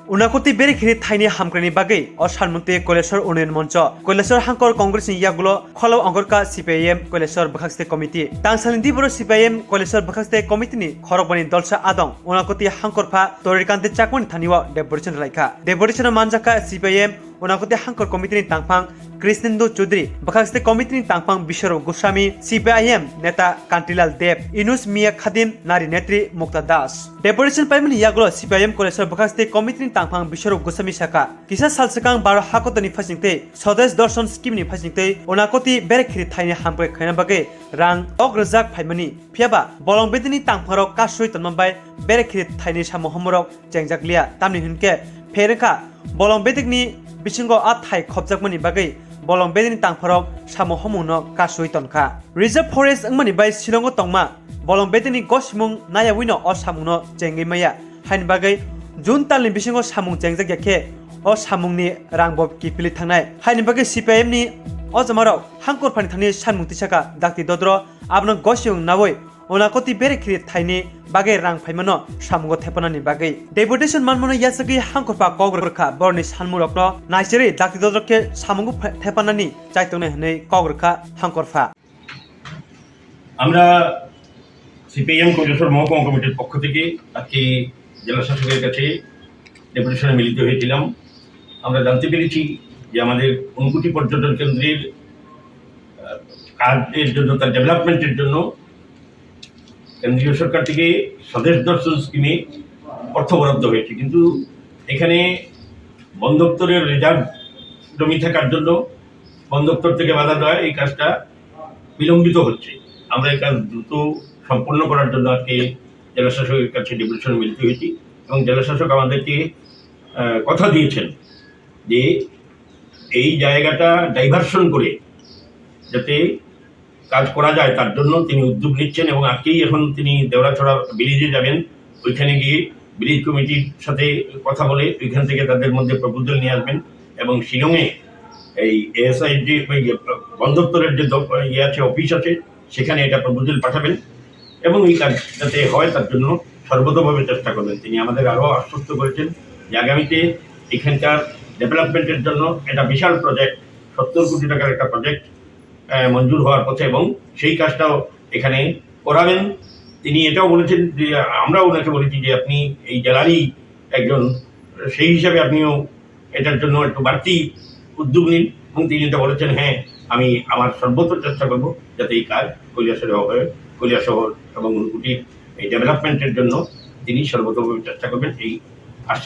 Unakoti Beraikhirini Thaini Hamkrai Bagwi o Sanmunti Koileswar Unnayon Moncho Koileswar Hangkor Congress ni Yagulo Kholo Angkorka CPIM Koileswar Bwkhakste Committee Tangsalindi Boro CPIM Koileswar Bwkhakste Committee ni Khorokbani Dolsa Adong Unakoti Hangkorpha Torikante Chakmani Thaniwa Deputation Laika Deputation Manjaka CPIM Unakoti Hangkor Committee ni Tangphang Krishnendu Chaudhary Bwkhakste Committee ni Tangphang Biswaro Goswami CPIM Neta Kantilal Deb Inus Mia Khadin Nari Netri Mukta Das Deputation Phaimani Yagulo CPIM Koileswar Bwkhakste Committee ni Tangphang Biswaro Goswami Saka Kisa Salsekang Baro Hakotoni Phasingte Swadesh Darshan Scheme ni Phasingte Unakoti Beraikhirini Thaini Hamkrai Khaina Bagwi Rang Ograjak Phaimani Phiaba Bolong Bedini Tangpharo Kasui Tonmambai Beraikhirini Thaini Samuhomorok Jengjaklia Tamni Hunke Pherenka Bolong Bedikni Bisingo Athai Khobjakmani Bagwi Bolong Bedini Tangpharo Samuhomuno Kasui Tonka Reserve Forest Angmani Bai Shillongo Tongma Bolong Bedini Gosmung Nayawino o Samuno Jengimaya Hain Bagwi June Talin Bisingo Samung Jengjak o Samungni Rangbob Kipili Thangnai Hain Bagwi CPIMni o Jamarok Hangkor Phani Thani Sanmung Tisaka Dakti Dodro Abno Gosyung Nawoi Unakoti Beraikhirini Thaini Bagwi Rang Phaimano Samungo Thepanani Bagwi Deputation Manmono Yasagi Hangkorpha Kogrkha Borni Sanmurokno Naisiri Dakti Dodroke Samungo Thepanani Chaitone Hnei Kogrkha Hangkorpha আমরা CPIM Kailashahar মহকুমা কমিটির পক্ষ থেকে আজকে জেলা শাসকের কাছে ডেপুটেশনে মিলিত হয়েছিলাম। আমরা জানতে পেরেছি যে আমাদের উনকোটি পর্যটন কেন্দ্রের কাজের জন্য তার ডেভেলপমেন্টের জন্য কেন্দ্রীয় সরকার থেকে স্বদেশ দর্শন স্কিমে অর্থ বরাদ্দ হয়েছে, কিন্তু এখানে বন দপ্তরের রিজার্ভ জমি থাকার জন্য বন দপ্তর থেকে বাধা দেওয়ায় এই কাজটা বিলম্বিত হচ্ছে। আমরা এই কাজ দ্রুত সম্পন্ন করার জন্য আজকে জেলা শাসকের কাছে ডেপুটেশন মিলিত হয়েছি এবং জেলা শাসক আমাদেরকে কথা দিয়েছেন যে এই জায়গাটা ডাইভারশন করে যাতে কাজ করা যায় তার জন্য তিনি উদ্যোগ নিচ্ছেন এবং আজকেই এখন তিনি দেওরাছড়া ব্রিজে যাবেন। ওইখানে গিয়ে ব্রিজ কমিটির সাথে কথা বলে ওইখান থেকে তাদের মধ্যে প্রপোজাল নিয়ে আসবেন এবং শিলংয়ে এই এএসআই যে বন দপ্তরের যে ইয়ে আছে অফিস আছে সেখানে এটা প্রপোজাল পাঠাবেন এবং এই কাজ যাতে হয় তার জন্য সর্বতভাবে চেষ্টা করবেন। তিনি আমাদের আরও আশ্বস্ত করেছেন যে আগামীতে এখানকার ডেভেলপমেন্টের জন্য এটা বিশাল প্রজেক্ট 70 কোটি টাকার একটা প্রজেক্ট মঞ্জুর হওয়ার পথে এবং সেই কাজটাও এখানে করাবেন। তিনি এটাও বলেছেন যে আমরাও ওনাকে বলেছি যে আপনি এই জেলারই একজন, সেই হিসাবে আপনিও এটার জন্য একটু বাড়তি উদ্যোগ নিন এবং তিনি এটা বলেছেন হ্যাঁ আমি আমার সর্বোচ্চ চেষ্টা করব যাতে এই কাজ কৈলাসহর এবং উনকোটির এই ডেভেলপমেন্টের জন্য তিনি সর্বতভাবে চেষ্টা করবেন। এই